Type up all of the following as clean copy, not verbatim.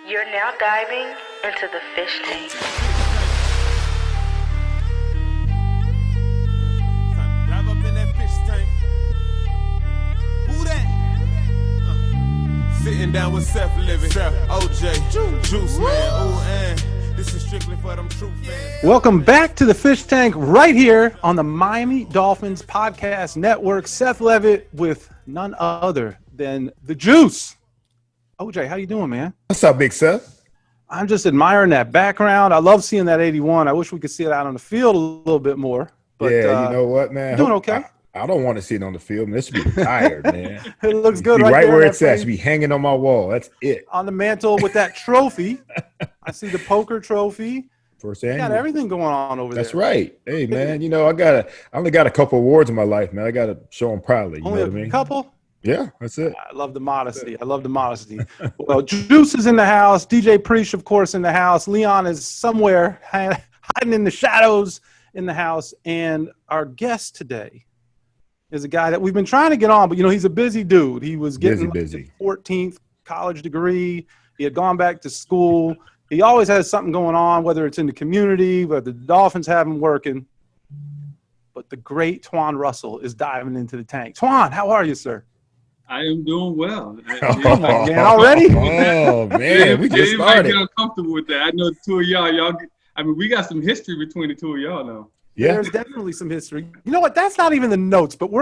You're now diving into the fish tank. Dive up in that fish tank. Who that? Sitting down with Seth living. Seth, OJ, Juice Man. Ooh, and this is strictly for them true fans. Welcome back to the Fish Tank right here on the Miami Dolphins Podcast Network. Seth Levitt with none other than the Juice. OJ, how you doing, man? What's up, Big Seth? I'm just admiring that background. I love seeing that 81. I wish we could see it out on the field a little bit more. But, yeah, you know what, man? Doing okay. I don't want to see it on the field. Man, this should be retired, man. It looks good right there where it's at. It should be hanging on my wall. That's it. On the mantle with that trophy. I see the poker trophy. First You annual. got everything going on over there. That's right. Hey, man, you know, I only got a couple awards in my life, man. I got to show them proudly. You Only know what I a mean? couple? Yeah, that's it. I love the modesty. Well, Juice is in the house. DJ Preach, of course, in the house. Leon is somewhere hiding in the shadows in the house. And our guest today is a guy that we've been trying to get on, but, you know, he's a busy dude. He was getting busy. his 14th college degree. He had gone back to school. He always has something going on, whether it's in the community, whether the Dolphins have him working. But the great Twan Russell is diving into the tank. Twan, how are you, sir? I am doing well. Man, already? Oh, man, we just Anybody started. get uncomfortable with that? I know the two of y'all. I mean, we got some history between the two of y'all now. Yeah. There's definitely some history. You know what? That's not even the notes, but we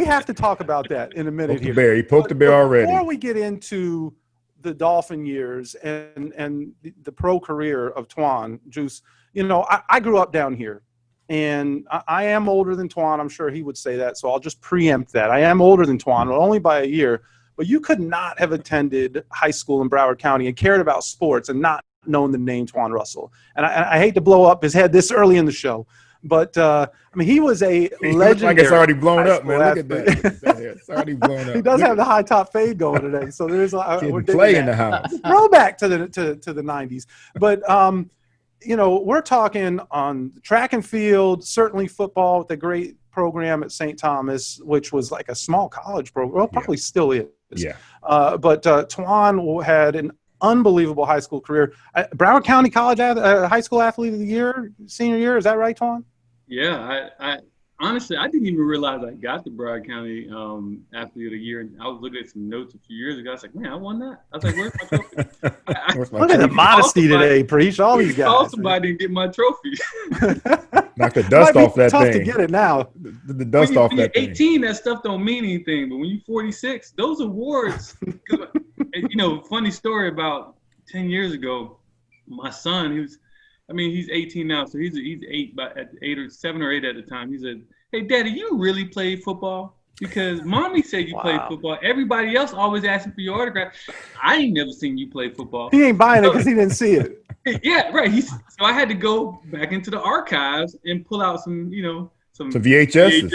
have to talk about that in a minute Poke the here. bear. He poked the bear already. Before we get into the Dolphin years and the pro career of Twan, Juice, you know, I grew up down here. And I am older than Twan. I'm sure he would say that, so I'll just preempt that. I am older than Twan, but only by a year. But you could not have attended high school in Broward County and cared about sports and not known the name Twan Russell. And I hate to blow up his head this early in the show, but I mean, he was a legendary. Looks like it's already blown up, man. athlete. Look at that. It's already blown up. He does have the high top fade going today, so there's we're digging play in that. the house. Throwback to the 90s, but you know, we're talking on track and field, certainly football with a great program at St. Thomas, which was like a small college program. Well, probably still is. Yeah. But Twan had an unbelievable high school career. Broward County College High School Athlete of the Year, senior year. Is that right, Twan? Yeah, I honestly, I didn't even realize I got the Broward County Athlete of the Year. And I was looking at some notes a few years ago. I was like, man, I won that. I was like, where's my trophy? Look at the modesty today, Preach. All these guys. Call somebody and get my trophy. Knock the dust off that tough thing. to get it now. The dust off when you're that thing. 18, that stuff don't mean anything. But when you're 46, those awards, you know, funny story about 10 years ago, my son, he's 18 now, so he's 8, but at 8 or 7 or 8 at the time. He said, "Hey, Daddy, you really played football? Because Mommy said you played football. Everybody else always asking for your autograph. I ain't never seen you play football." He ain't buying it because he didn't see it. Yeah, right. So I had to go back into the archives and pull out some VHSs.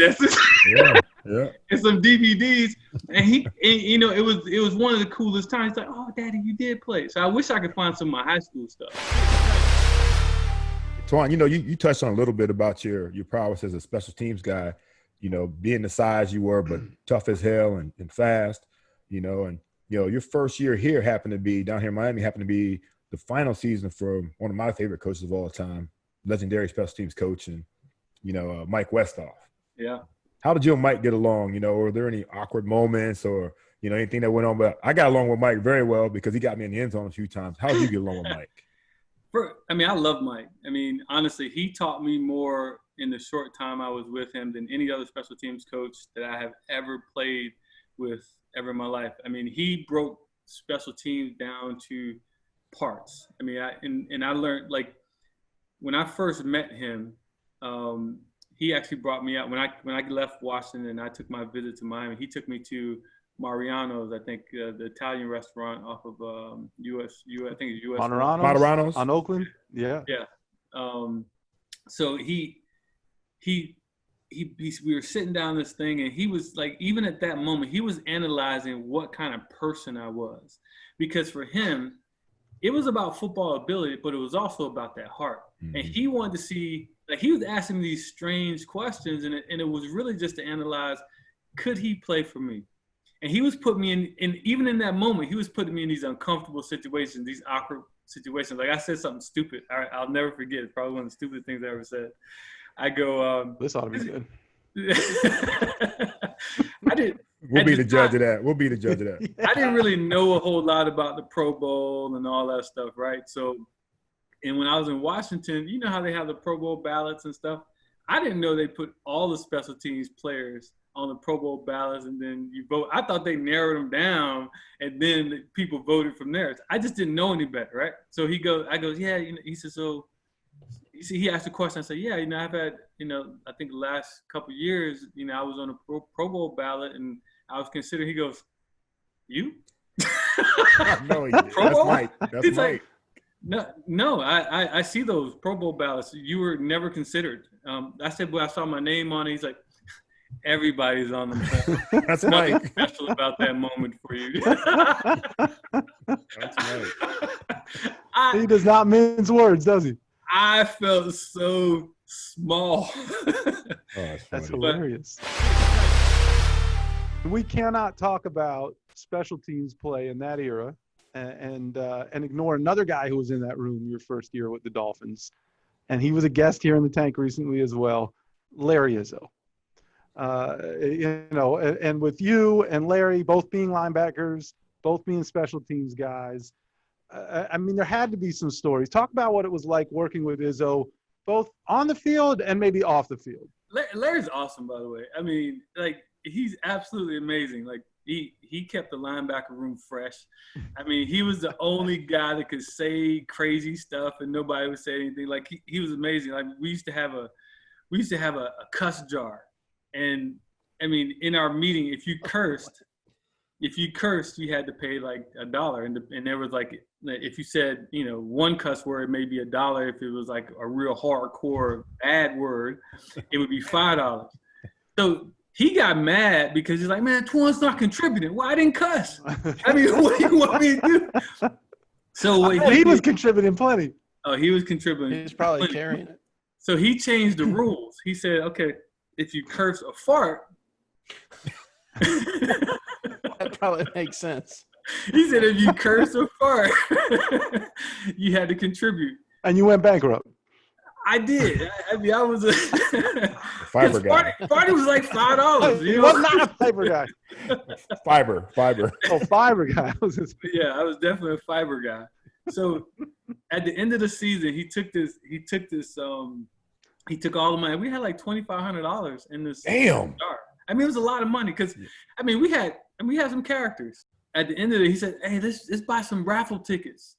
Yeah. And some DVDs. And you know, it was one of the coolest times. He's like, "Oh, Daddy, you did play." So I wish I could find some of my high school stuff. Twan, you know, you touched on a little bit about your prowess as a special teams guy, you know, being the size you were, but tough as hell and fast, you know, and, you know, your first year here happened to be down here in Miami, happened to be the final season for one of my favorite coaches of all time, legendary special teams coach, and, you know, Mike Westhoff. Yeah. How did you and Mike get along? You know, were there any awkward moments or, you know, anything that went on? But I got along with Mike very well because he got me in the end zone a few times. How did you get along with Mike? I love Mike. I mean, honestly, he taught me more in the short time I was with him than any other special teams coach that I have ever played with ever in my life. I mean, he broke special teams down to parts. I mean, I learned, like, when I first met him, he actually brought me out when I left Washington and I took my visit to Miami. He took me to Mariano's, I think, the Italian restaurant off of US. I think it's US. Marano's on Oakland. Yeah. Yeah. So we were sitting down this thing, and he was like, even at that moment, he was analyzing what kind of person I was, because for him, it was about football ability, but it was also about that heart. Mm-hmm. And he wanted to see, like, he was asking me these strange questions, and it was really just to analyze, could he play for me? And he was putting me in even in that moment, he was putting me in these uncomfortable situations, these awkward situations. Like I said something stupid. I'll never forget. It's probably one of the stupidest things I ever said. I go, this ought to be good. I didn't. We'll be the judge of that. We'll be the judge of that. I didn't really know a whole lot about the Pro Bowl and all that stuff, right? So, and when I was in Washington, you know how they have the Pro Bowl ballots and stuff? I didn't know they put all the special teams players on the Pro Bowl ballots and then you vote. I thought they narrowed them down and then people voted from there. I just didn't know any better, right? So I goes, yeah, you know, he said, so he asked a question. I said, yeah, you know, I've had, you know, I think the last couple of years, you know, I was on a Pro Bowl ballot and I was considered. He goes, you? No, he didn't. That's Mike. That's He's Mike. Like, no, I see those Pro Bowl ballots. You were never considered. I said, well, I saw my name on it. He's like, everybody's on them. That's Mike. Special about that moment for you. That's Mike. He does not mince words, does he? I felt so small. That's hilarious. We cannot talk about special teams play in that era and ignore another guy who was in that room your first year with the Dolphins. And he was a guest here in the tank recently as well, Larry Izzo. You know, and with you and Larry both being linebackers, both being special teams guys, I mean, there had to be some stories. Talk about what it was like working with Izzo, both on the field and maybe off the field. Larry's awesome, by the way. I mean, like, he's absolutely amazing. Like, he kept the linebacker room fresh. I mean, he was the only guy that could say crazy stuff and nobody would say anything. Like, he was amazing. Like, we used to have a cuss jar. And, I mean, in our meeting, if you cursed, you had to pay like $1. And there was like, if you said, you know, one cuss word, maybe $1. If it was like a real hardcore bad word, it would be $5. So he got mad because he's like, man, Twan's not contributing. Well, I didn't cuss. I mean, what do you want me to do? So he was contributing plenty. Oh, he was contributing. He was probably carrying it. So he changed the rules. He said, okay, if you curse or fart. That probably makes sense. He said if you curse or fart, you had to contribute. And you went bankrupt. I did. I mean, I was a fiber guy. Farty was like $5. He was not a fiber guy. Fiber. Oh, fiber guy. Yeah, I was definitely a fiber guy. So at the end of the season, he took all the money. We had like $2,500 in this. Damn. Jar. I mean, it was a lot of money because, I mean, we had some characters. At the end of it, he said, "Hey, let's buy some raffle tickets."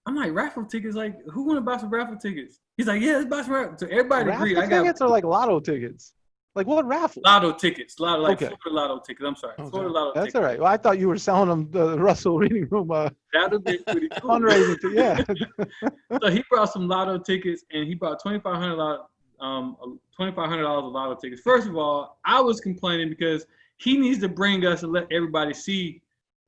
I'm like, raffle tickets? Like, who want to buy some raffle tickets? He's like, yeah, let's buy some raffle. So everybody agreed. Raffle tickets are like lotto tickets. Like what raffle? Lotto tickets. Florida lotto tickets. I'm sorry. Okay. Florida lotto That's tickets. all right. Well, I thought you were selling them the Russell Reading Room That would be pretty cool. fundraising. Yeah. So he brought some lotto tickets, and he brought $2,500 of lotto tickets. First of all, I was complaining because he needs to bring us and let everybody see,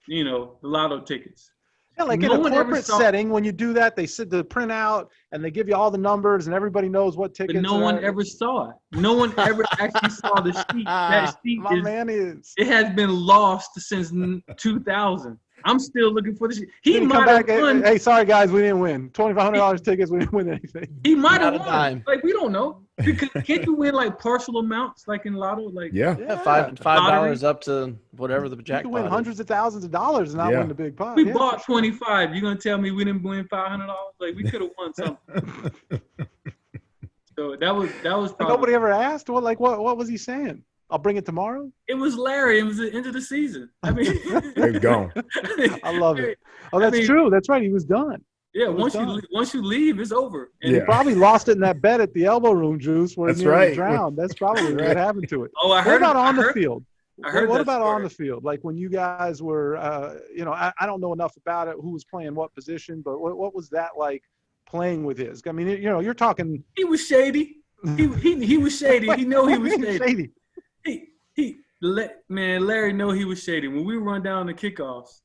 you know, the lotto tickets. Yeah, like No in a one ever corporate saw- setting, when you do that, they sit the print out and they give you all the numbers and everybody knows what tickets. But no one ever saw it. No one ever actually saw the sheet. That sheet My man is. it has been lost since 2000. I'm still looking for the sheet. He Didn't might come have back. won. Hey, sorry guys, we didn't win. $2,500 tickets, we didn't win anything. He might have Not a won. dime. Like, we don't know. Because can't you win like partial amounts like in lotto? Like Yeah. Yeah, $5 up to whatever the You jackpot can win is. hundreds of thousands of dollars and not Yeah. win the big pot. we Yeah. bought 25. You gonna tell me we didn't win $500? Like we could have won something. So that was And probably. nobody ever asked. What was he saying? I'll bring it tomorrow. It was Larry. It was the end of the season. I mean, They've gone. I love it. Oh, that's true. That's right. He was done. Yeah, was once you leave, it's over. And He Yeah. probably lost it in that bed at the elbow room, Juice, where That's he nearly right. drowned. That's probably what happened to it. Oh, I What heard about on I the heard- field? I heard What that about story. on the field? Like when you guys were, you know, I don't know enough about it, who was playing what position, but what was that like playing with his? I mean, you know, you're talking. He was shady. He was shady. He know he was shady. Larry know he was shady. When we run down the kickoffs,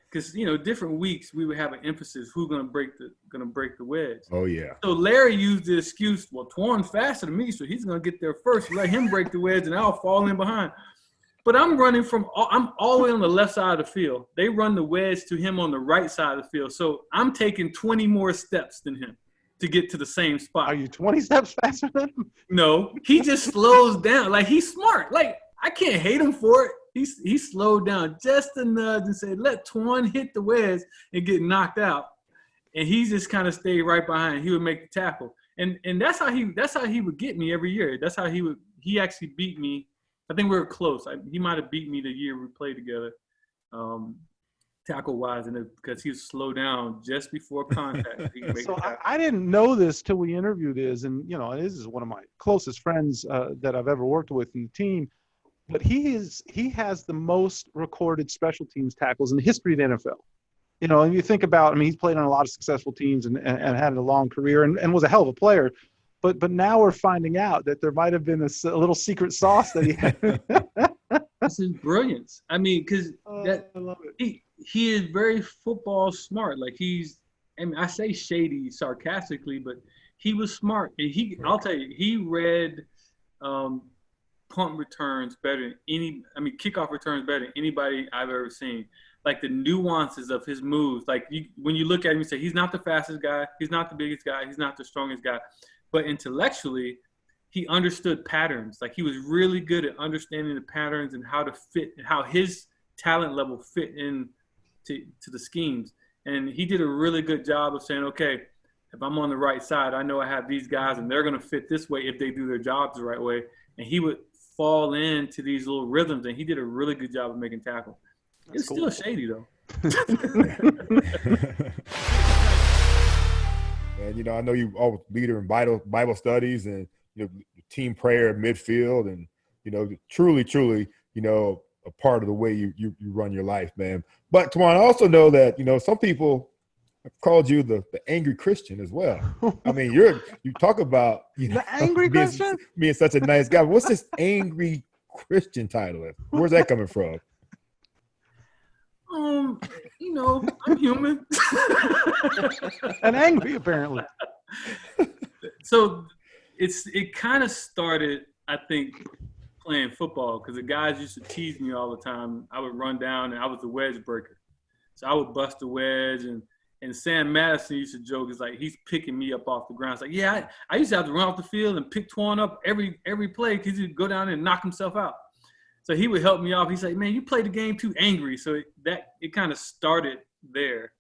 because you know, different weeks we would have an emphasis who's gonna break the wedge. Oh yeah. So Larry used the excuse, well, Twan's faster than me, so he's gonna get there first. Let him break the wedge, and I'll fall in behind. But I'm all the way on the left side of the field. They run the wedge to him on the right side of the field. So I'm taking 20 more steps than him to get to the same spot. Are you 20 steps faster than him? No, he just slows down. Like, he's smart. Like, I can't hate him for it. He slowed down just a nudge and said, let Twan hit the wedge and get knocked out. And he just kind of stayed right behind. He would make the tackle. And that's how he would get me every year. That's how he actually beat me. I think we were close. He might have beat me the year we played together, tackle-wise, and because he would slow down just before contact. So I didn't know this till we interviewed Iz, and Iz is one of my closest friends that I've ever worked with in the team. But he has the most recorded special teams tackles in the history of the NFL. And you think about, he's played on a lot of successful teams and had a long career and was a hell of a player. But now we're finding out that there might have been a little secret sauce that he had. This is brilliance. Because I love it. He is very football smart. Like, I say shady sarcastically, but he was smart. And I'll tell you, he read punt returns better than kickoff returns better than anybody I've ever seen. Like, the nuances of his moves. Like, when you look at him, you say, he's not the fastest guy. He's not the biggest guy. He's not the strongest guy. But intellectually, he understood patterns. Like, he was really good at understanding the patterns and how to fit, and how his talent level fit in to the schemes. And he did a really good job of saying, okay, if I'm on the right side, I know I have these guys and they're going to fit this way if they do their jobs the right way. And he would fall into these little rhythms, and he did a really good job of making tackle. It's cool. Still shady, though. And, I know you always leader in Bible studies and, team prayer, midfield, and, truly, a part of the way you run your life, man. But, Twan, I also know that, some people have called you the angry Christian as well. You talk about, the angry Christian? Being such a nice guy. What's this angry Christian title? Where's that coming from? I'm human. And angry, apparently. So it kind of started, I think, playing football, because the guys used to tease me all the time. I would run down, and I was the wedge breaker. So I would bust the wedge, and Sam Madison used to joke, it's like he's picking me up off the ground. It's like, yeah, I used to have to run off the field and pick Twan up every play because he'd go down there and knock himself out. So he would help me off. He'd say, man, you played the game too angry. So it kind of started there.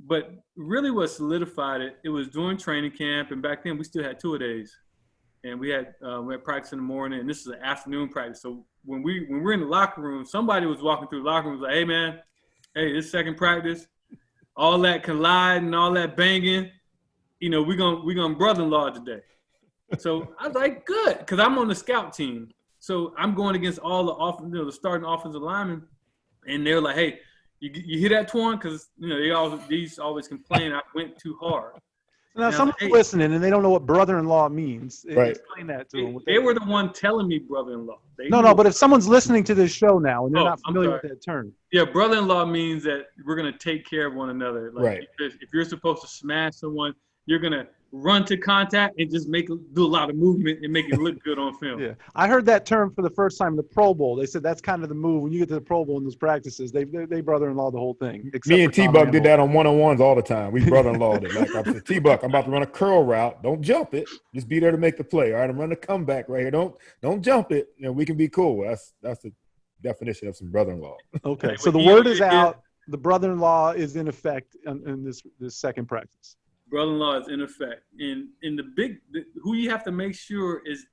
But really what solidified it was during training camp. And back then we still had two-a-days. And we had practice in the morning, and this is an afternoon practice. So when we're in the locker room, somebody was walking through the locker room, was like, hey, man, this second practice, all that colliding, all that banging, we're gonna brother-in-law today. So I was like, good, because I'm on the scout team. So I'm going against all the starting offensive linemen, and they're like, "Hey, you hear that, Twan?" Because these always complain I went too hard. Now someone's listening and they don't know what brother-in-law means. Right. Explain that to them. They were the one telling me brother-in-law. But if someone's listening to this show now and they're not familiar with that term. Yeah, brother-in-law means that we're gonna take care of one another. Like, right. If you're supposed to smash someone, you're gonna run to contact and just do a lot of movement and make it look good on film. Yeah, I heard that term for the first time in the Pro Bowl. They said that's kind of the move. When you get to the Pro Bowl in those practices, they brother-in-law the whole thing. Me and T-Buck did that on one-on-ones all the time. We brother-in-lawed it. Like I said, T-Buck, I'm about to run a curl route. Don't jump it. Just be there to make the play. All right, I'm running a comeback right here. Don't jump it. We can be cool. That's the definition of some brother-in-law. Okay, so the word is out. The brother-in-law is in effect in this second practice. Brother-in-law is in effect. And who you have to make sure is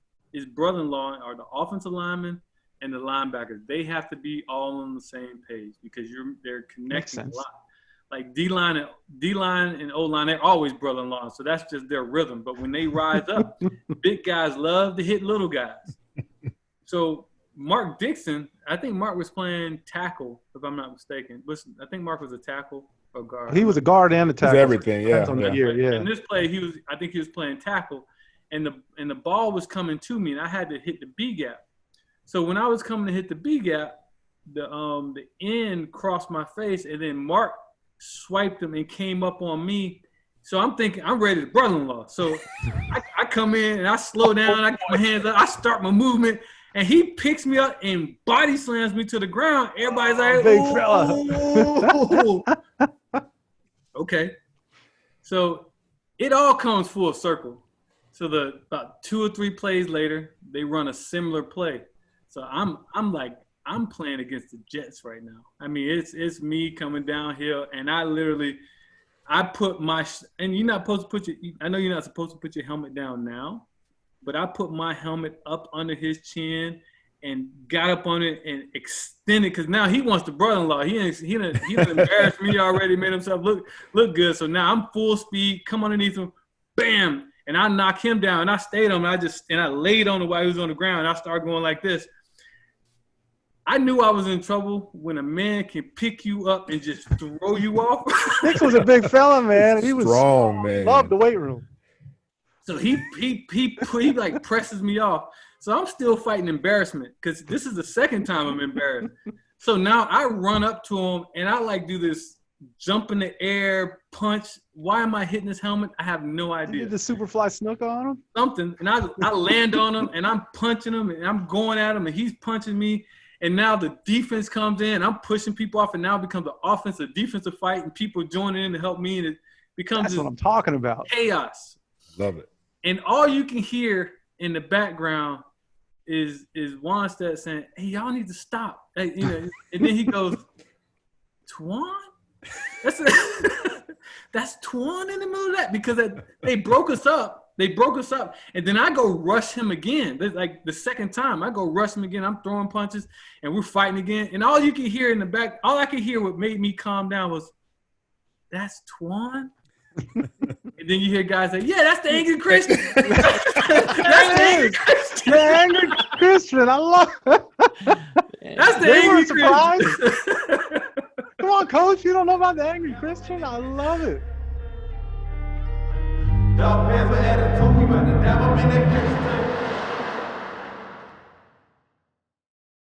brother-in-law are the offensive linemen and the linebackers. They have to be all on the same page because they're connecting a lot. Like D-line and O-line, they're always brother-in-law. So that's just their rhythm. But when they rise up, big guys love to hit little guys. So Mark Dixon, I think Mark was playing tackle, if I'm not mistaken. I think Mark was a tackle. Or guard. He was a guard and a tackle. Everything, yeah. In this play, I think he was playing tackle, and the ball was coming to me, and I had to hit the B gap. So when I was coming to hit the B gap, the end crossed my face, and then Mark swiped him and came up on me. So I'm thinking I'm ready to brother-in-law. So I come in and I slow down, I get my hands up, I start my movement, And he picks me up and body slams me to the ground. Everybody's like, Big fella. Okay. So it all comes full circle. So about 2 or 3 plays later, they run a similar play. So I'm playing against the Jets right now. I mean, it's me coming downhill, and I put my and you're not supposed to I know you're not supposed to put your helmet down now, but I put my helmet up under his chin and got up on it and extended, because now he wants the brother-in-law. He embarrassed me already, made himself look good. So now I'm full speed, come underneath him, bam, and I knock him down. And I stayed on him. I laid on him while he was on the ground. And I started going like this. I knew I was in trouble when a man can pick you up and just throw you off. Nick was a big fella, man. He was strong, man. Loved the weight room. So he like presses me off. So I'm still fighting embarrassment, because this is the second time I'm embarrassed. So now I run up to him and I like do this jump in the air punch. Why am I hitting his helmet? I have no idea. You did the Superfly Snook on him? Something. And I land on him and I'm punching him and I'm going at him and he's punching me. And now the defense comes in. I'm pushing people off, and now it becomes an offensive defensive fight, and people joining in to help me, and it becomes That's what I'm talking about. Chaos. Love it. And all you can hear in the background is Wanstead saying, "Hey, y'all need to stop." And then he goes, "Twan? That's Twan in the middle of that?" Because they broke us up. And then I go rush him again. Like the second time, I go rush him again. I'm throwing punches, and we're fighting again. And all you can hear in the back, all I could hear, what made me calm down, was, "That's Twan?" And then you hear guys say, "Yeah, that's the angry Christian." That's the angry Christian. The angry Christian. I love it. That's the angry Christian. Come on, Coach. You don't know about the angry Christian? I love it. Dog fans were at it, talking about the devil in their Christian.